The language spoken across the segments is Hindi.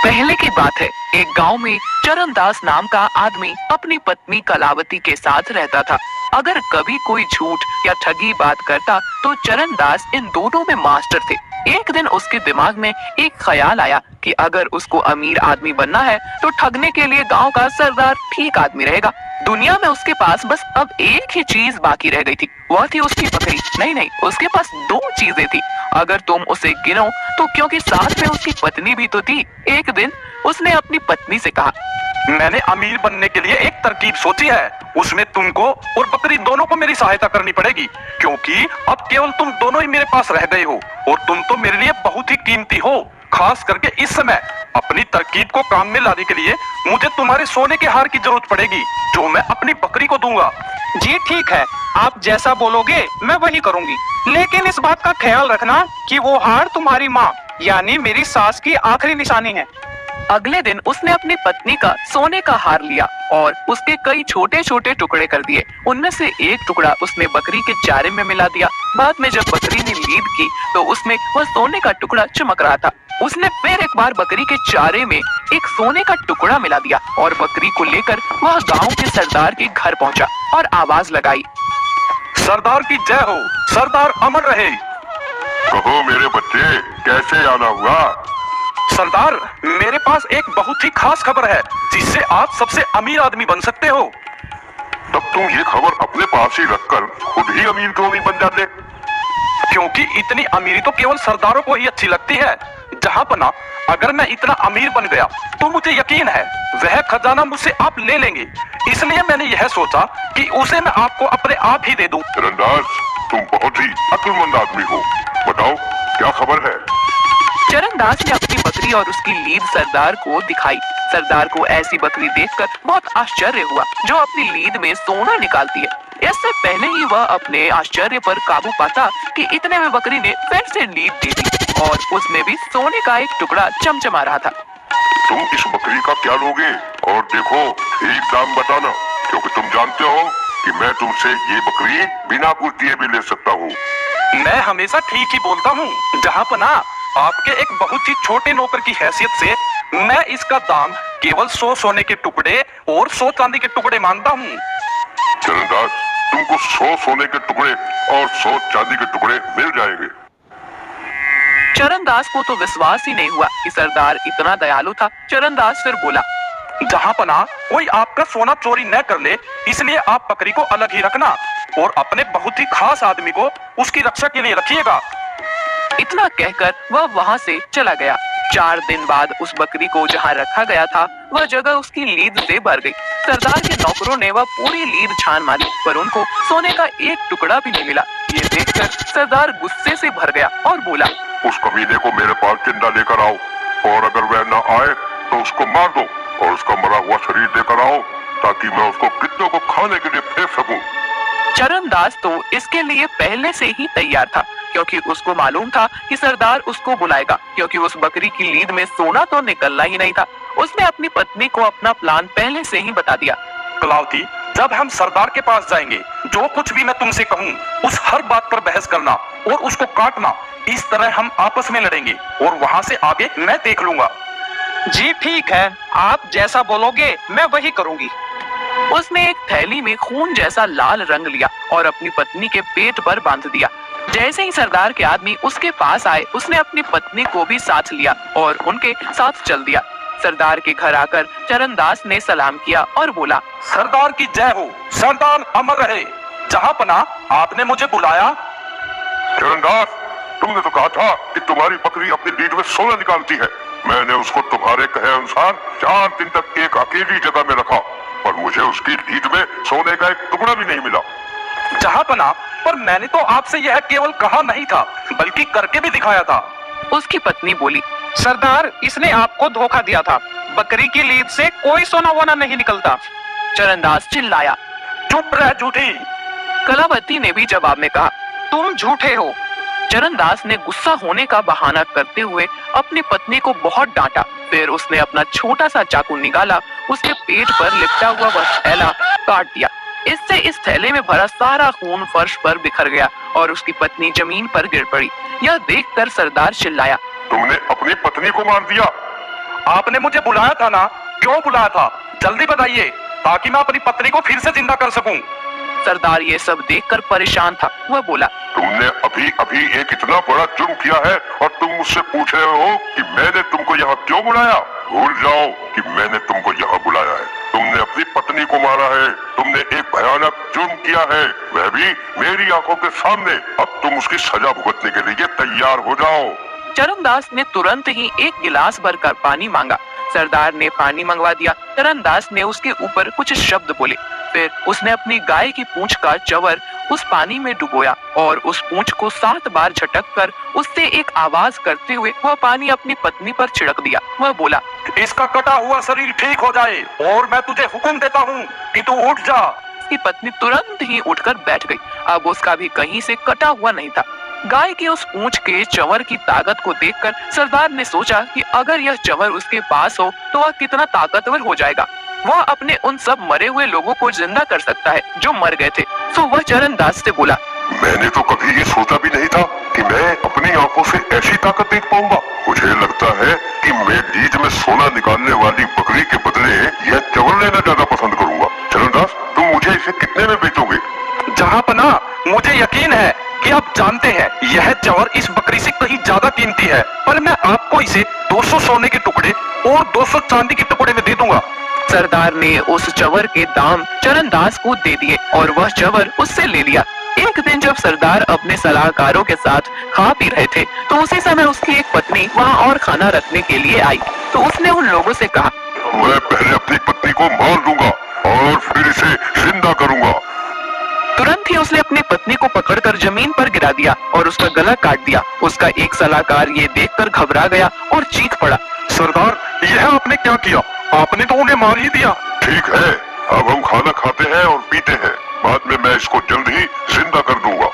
पहले की बात है, एक गांव में चरणदास नाम का आदमी अपनी पत्नी कलावती के साथ रहता था। अगर कभी कोई झूठ या ठगी बात करता तो चरणदास इन दोनों में मास्टर थे। एक दिन उसके दिमाग में एक ख्याल आया कि अगर उसको अमीर आदमी बनना है तो ठगने के लिए गांव का सरदार ठीक आदमी रहेगा। दुनिया में उसके पास बस अब एक ही चीज बाकी रह गई थी, वह थी उसकी बकरी। नहीं, उसके पास दो चीजें थी, अगर तुम उसे गिनो तो, क्योंकि साथ में उसकी पत्नी भी तो थी। एक दिन उसने अपनी पत्नी से कहा, मैंने अमीर बनने के लिए एक तरकीब सोची है। उसमें तुमको और बकरी दोनों को मेरी सहायता करनी पड़ेगी, क्योंकि अब केवल तुम दोनों ही मेरे पास रह गए हो और तुम तो मेरे लिए बहुत ही कीमती हो। खास करके इस समय अपनी तरकीब को काम में लाने के लिए मुझे तुम्हारे सोने के हार की जरूरत पड़ेगी, जो मैं अपनी बकरी को दूंगा। जी ठीक है, आप जैसा बोलोगे मैं वही करूंगी, लेकिन इस बात का ख्याल रखना कि वो हार तुम्हारी माँ यानी मेरी सास की आखिरी निशानी है। अगले दिन उसने अपनी पत्नी का सोने का हार लिया और उसके कई छोटे छोटे टुकड़े कर दिए। उनमें से एक टुकड़ा उसने बकरी के चारे में मिला दिया। बाद में जब बकरी ने लीद की तो उसमें वह सोने का टुकड़ा चमक रहा था। उसने फिर एक बार बकरी के चारे में एक सोने का टुकड़ा मिला दिया और बकरी को लेकर वह गांव के सरदार के घर पहुंचा और आवाज लगाई, सरदार की जय हो, सरदार अमर रहे। कहो मेरे बच्चे, कैसे आना हुआ? सरदार, मेरे पास एक बहुत ही खास खबर है जिससे आप सबसे अमीर आदमी बन सकते हो। तब तुम ये खबर अपने पास ही रखकर खुद ही अमीर क्यों नहीं बन जाते? क्योंकि इतनी अमीरी तो केवल सरदारों को ही अच्छी लगती है। जहां पना अगर मैं इतना अमीर बन गया तो मुझे यकीन है वह खजाना मुझसे आप ले लेंगे। इसलिए मैंने यह सोचा कि उसे मैं आपको अपने आप ही दे दूं। चरणदास, तुम बहुत ही अक्लमंद आदमी हो। बताओ क्या खबर है? चरणदास ने अपनी बकरी और उसकी लीद सरदार को दिखाई। सरदार को ऐसी बकरी देखकर बहुत आश्चर्य हुआ जो अपनी लीद में सोना निकालती है। इससे पहले ही वह अपने आश्चर्य पर काबू पाता कि इतने में बकरी ने फिर से लीद दे दी और उसमें भी सोने का एक टुकड़ा चमचमा रहा था। तुम इस बकरी का क्या लोगे? और देखो, ठीक दाम बताना, क्योंकि तुम जानते हो कि मैं तुमसे ये बकरी बिना कुछ दिए भी ले सकता हूँ। मैं हमेशा ठीक ही बोलता हूँ। जहाँ पना आपके एक बहुत ही छोटे नौकर की हैसियत से मैं इसका दाम केवल 100 सोने के टुकड़े और 100 चांदी के टुकड़े मांगता हूँ। चरणदास, तुमको 100 सोने के टुकड़े और 100 चांदी के टुकड़े मिल जाएंगे। चरणदास को तो विश्वास ही नहीं हुआ कि सरदार इतना दयालु था। चरणदास फिर बोला, जहाँ पना कोई आपका सोना चोरी न कर ले, इसलिए आप बकरी को अलग ही रखना और अपने बहुत ही खास आदमी को उसकी रक्षा के लिए रखिएगा। इतना कहकर वह वहां से चला गया। 4 दिन बाद उस बकरी को जहाँ रखा गया था वह जगह उसकी लीद से भर गई। सरदार के नौकरों ने वह पूरी लीद छान मारी पर उनको सोने का एक टुकड़ा भी नहीं मिला। ये देखकर सरदार गुस्से से भर गया और बोला, उस कमीने को मेरे पास जिंदा लेकर आओ और अगर वह न आए तो उसको मार दो और उसका मरा हुआ शरीर लेकर आओ ताकि मैं उसको कितनों को खाने के लिए फेंक सकूं। चरणदास तो इसके लिए पहले से ही तैयार था, क्योंकि उसको मालूम था कि सरदार उसको बुलाएगा, क्योंकि उस बकरी की लीद में सोना तो निकलना ही नहीं था। उसने अपनी पत्नी को अपना प्लान पहले से ही बता दिया। कलावती, जब हम सरदार के पास जाएंगे, जो कुछ भी मैं तुमसे कहूँ उस हर बात पर बहस करना और उसको काटना। इस तरह हम आपस में लड़ेंगे और वहाँ से आगे मैं देख लूंगा। जी ठीक है, आप जैसा बोलोगे मैं वही करूंगी। उसने एक थैली में खून जैसा लाल रंग लिया और अपनी पत्नी के पेट पर बांध दिया। जैसे ही सरदार के आदमी उसके पास आए, उसने अपनी पत्नी को भी साथ लिया और उनके साथ चल दिया। सरदार के घर आकर चरणदास ने सलाम किया और बोला, सरदार की जय हो, सरदार अमर रहे। जहाँ पना आपने मुझे बुलाया। चरणदास, तुमने तो कहा था कि तुम्हारी बकरी अपनी लीद में सोना निकालती है। मैंने उसको तुम्हारे कहे अनुसार 4 दिन तक एक अकेली जगह में रखा, पर मुझे उसकी लीद में सोने का एक टुकड़ा भी नहीं मिला। जहाँ पना, पर मैंने तो आपसे यह केवल कहा नहीं था बल्कि करके भी दिखाया था। उसकी पत्नी बोली, सरदार, इसने आपको धोखा दिया था। बकरी की लीद से कोई सोना वोना नहीं निकलता। चरणदास चिल्लाया, चुप रह झूठी। कलावती ने भी जवाब में कहा, तुम झूठे हो। चरणदास ने गुस्सा होने का बहाना करते हुए अपनी पत्नी को बहुत डांटा। फिर उसने अपना छोटा सा चाकू निकाला, उसके पेट पर लिपटा हुआ वह थैला काट दिया। इससे इस थैले में भरा सारा खून फर्श पर बिखर गया और उसकी पत्नी जमीन पर गिर पड़ी। यह देखकर सरदार चिल्लाया, तुमने अपनी पत्नी को मार दिया? आपने मुझे बुलाया था ना? क्यों बुलाया था? जल्दी बताइए, ताकि मैं अपनी पत्नी को फिर से जिंदा कर सकूं। सरदार ये सब देखकर परेशान था। वह बोला, तुमने अभी अभी एक इतना बड़ा जुर्म किया है और तुम मुझसे पूछ रहे हो कि मैंने तुमको यहाँ क्यों बुलाया? भूल जाओ कि मैंने तुमको यहाँ बुलाया है। तुमने अपनी पत्नी को मारा है, तुमने एक भयानक जुर्म किया है, वह भी मेरी आंखों के सामने। अब तुम उसकी सजा भुगतने के लिए तैयार हो जाओ। चरणदास ने तुरंत ही एक गिलास भरकर पानी मांगा। सरदार ने पानी मंगवा दिया। चरणदास ने उसके ऊपर कुछ शब्द बोले। फिर उसने अपनी गाय की पूंछ का चवर उस पानी में डुबोया और उस पूंछ को 7 बार झटक कर उससे एक आवाज करते हुए वह पानी अपनी पत्नी पर छिड़क दिया। वह बोला, इसका कटा हुआ शरीर ठीक हो जाए और मैं तुझे हुक्म देता हूँ कि तू उठ जा। उसकी पत्नी तुरंत ही उठकर बैठ गई। अब उसका भी कहीं से कटा हुआ नहीं था। गाय की उस पूंछ के चवर की ताकत को देखकर सरदार ने सोचा कि अगर यह चवर उसके पास हो तो वह कितना ताकतवर हो जाएगा। वह अपने उन सब मरे हुए लोगों को जिंदा कर सकता है जो मर गए थे। तो वह चरणदास से बोला, मैंने तो कभी ये सोचा भी नहीं था कि मैं अपनी आंखों से ऐसी ताकत देख पाऊंगा। मुझे लगता है कि मैं लीज में सोना निकालने वाली बकरी के बदले यह चवर लेना ज्यादा पसंद करूंगा। चरणदास, तुम मुझे इसे कितने में बेचोगे? जहांपना, मुझे यकीन है कि आप जानते हैं यह चवर इस बकरी से कहीं ज्यादा कीमती है, पर मैं आपको इसे 200 सोने के टुकड़े और 200 चांदी के टुकड़े में दे दूंगा। सरदार ने उस चवर के दाम चरणदास को दे दिए और वह चवर उससे ले लिया। एक दिन जब सरदार अपने सलाहकारों के साथ खा पी रहे थे तो उसी समय उसकी एक पत्नी वहां और खाना रखने के लिए आई। तो उसने उन लोगों से कहा, मैं पहले अपनी पत्नी को मार दूंगा और फिर इसे जिंदा करूंगा। तुरंत ही उसने अपनी पत्नी को पकड़कर जमीन पर गिरा दिया और उसका गला काट दिया। उसका एक सलाहकार ये देखकर घबरा गया और चीख पड़ा, सरदार, यह आपने क्या किया? आपने तो उन्हें मार ही दिया। ठीक है, अब हम खाना खाते हैं और पीते हैं, बाद में मैं इसको जल्द ही जिंदा कर दूंगा।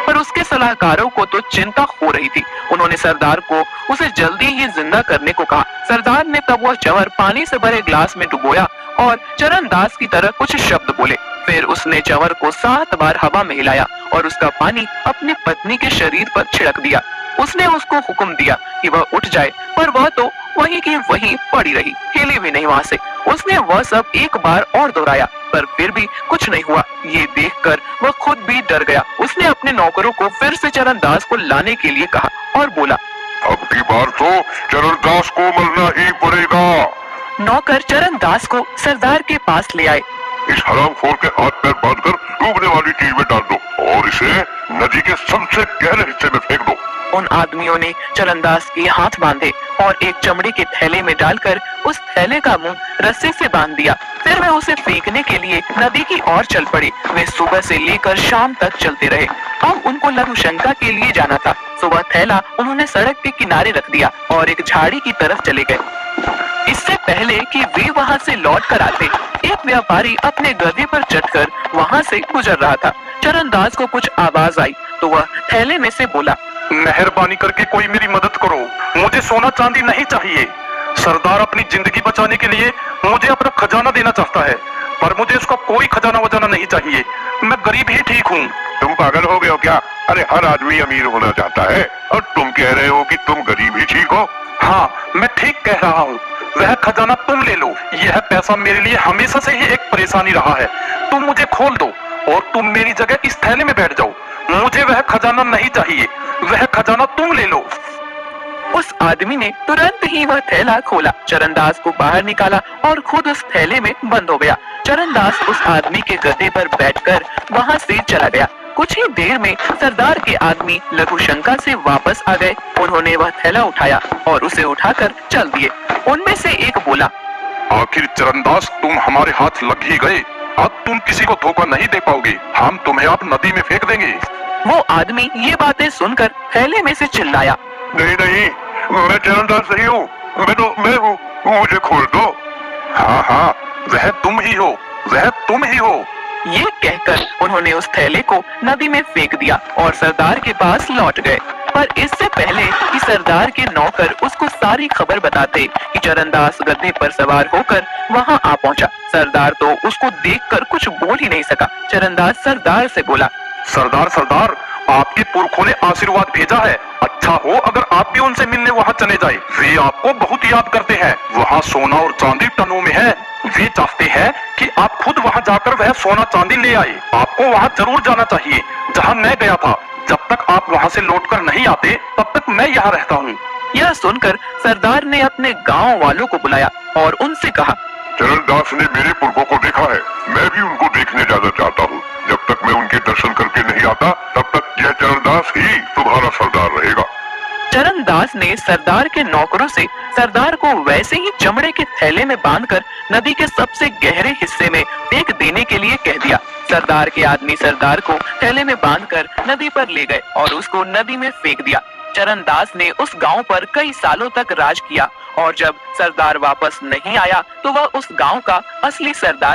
पर उसके सलाहकारों को तो चिंता हो रही थी। उन्होंने सरदार को उसे जल्दी ही जिंदा करने को कहा। सरदार ने तब वह चवर पानी से भरे ग्लास में डुबोया और चरणदास की तरह कुछ शब्द बोले। फिर उसने चवर को 7 बार हवा में हिलाया और उसका पानी अपनी पत्नी के शरीर पर छिड़क दिया। उसने उसको हुक्म दिया कि वह उठ जाए, पर वह तो वहीं की वहीं पड़ी रही, हिली भी नहीं वहां से। उसने वह सब एक बार और दोहराया, पर फिर भी कुछ नहीं हुआ। ये देखकर वह खुद भी डर गया। उसने अपने नौकरों को फिर से चरणदास को लाने के लिए कहा और बोला, अब की बार तो चरणदास को मरना ही पड़ेगा। नौकर चरणदास को सरदार के पास ले आए। इस हरामखोर के हाथ पैर बांधकर डूबने वाली झील में डाल दो और इसे नदी के सबसे गहरे हिस्से में फेंक दो। उन आदमियों ने चरणदास के हाथ बांधे और एक चमड़े के थैले में डालकर उस थैले का मुंह रस्सी से बांध दिया। फिर वे उसे फेंकने के लिए नदी की ओर चल पड़े। वे सुबह से लेकर शाम तक चलते रहे। अब उनको लघुशंका के लिए जाना था। सुबह थैला उन्होंने सड़क के किनारे रख दिया और एक झाड़ी की तरफ चले गए। इससे पहले कि वे वहां से लौट कर आते, एक व्यापारी अपने गधे पर चढ़कर वहां से गुजर रहा था। चरणदास को कुछ आवाज आई तो वह थैले में से बोला, मेहरबानी करके कोई मेरी मदद करो, मुझे सोना चांदी नहीं चाहिए। सरदार अपनी जिंदगी बचाने के लिए मुझे अपना खजाना देना चाहता है, पर मुझे उसका कोई खजाना वजाना नहीं चाहिए। मैं गरीब ही ठीक हूँ। तुम पागल हो गए हो क्या? अरे हर आदमी अमीर होना चाहता है और तुम कह रहे हो कि तुम गरीब ही ठीक हो? हाँ, मैं ठीक कह रहा हूँ। वह खजाना तुम ले लो। यह पैसा मेरे लिए हमेशा से ही एक परेशानी रहा है। तुम मुझे खोल दो और तुम मेरी जगह इस थैले में बैठ जाओ। मुझे वह खजाना नहीं चाहिए, वह खजाना तुम ले लो। उस आदमी ने तुरंत ही वह थैला खोला, चरणदास को बाहर निकाला और खुद उस थैले में बंद हो गया। चरणदास उस आदमी के गधे पर बैठकर वहां से चला गया। कुछ ही देर में सरदार के आदमी लघुशंका से वापस आ गए। उन्होंने वह थैला उठाया और उसे उठाकर चल दिए। उनमें से एक बोला, आखिर चरणदास, तुम हमारे हाथ लग ही गए। अब तुम किसी को धोखा नहीं दे पाओगे। हम तुम्हें अब नदी में फेंक देंगे। वो आदमी ये बातें सुनकर थैले में से चिल्लाया, नहीं नहीं, मैं चरणदास नहीं हूँ, मैं हूँ, मुझे खोल दो। हाँ हाँ, वह तुम ही हो, वह तुम ही हो। ये कहकर उन्होंने उस थैले को नदी में फेंक दिया और सरदार के पास लौट गए। पर इससे पहले कि सरदार के नौकर उसको सारी खबर बताते कि चरणदास गधे पर सवार होकर वहां आ पहुंचा। सरदार तो उसको देखकर कुछ बोल ही नहीं सका। चरणदास सरदार से बोला, सरदार, सरदार, आपके पुरखों ने आशीर्वाद भेजा है। अच्छा हो अगर आप भी उनसे मिलने वहाँ चले जाए। वे आपको बहुत याद करते हैं। वहाँ सोना और चांदी टनों में है। वे चाहते हैं कि आप खुद वहाँ जाकर वह सोना चांदी ले आए। आपको वहाँ जरूर जाना चाहिए जहाँ मैं गया था। जब तक आप वहाँ से लौटकर नहीं आते तब तक मैं यहाँ रहता हूँ। यह सुनकर सरदार ने अपने गांव वालों को बुलाया और उनसे कहा, चरणदास ने मेरे पुरखों को देखा है। मैं भी उनको देखने जाना चाहता हूँ। जब तक मैं उनके दर्शन करके नहीं आता तब तक यह चरणदास ही तुम्हारा सरदार रहेगा। चरणदास ने सरदार के नौकरों से सरदार को वैसे ही चमड़े के थैले में बांधकर नदी के सबसे गहरे हिस्से में फेंक देने के लिए कह दिया। सरदार के आदमी सरदार को थैले में बांधकर नदी पर ले गए और उसको नदी में फेंक दिया। चरणदास ने उस गांव पर कई सालों तक राज किया और जब सरदार वापस नहीं आया तो वह उस गांव का असली सरदार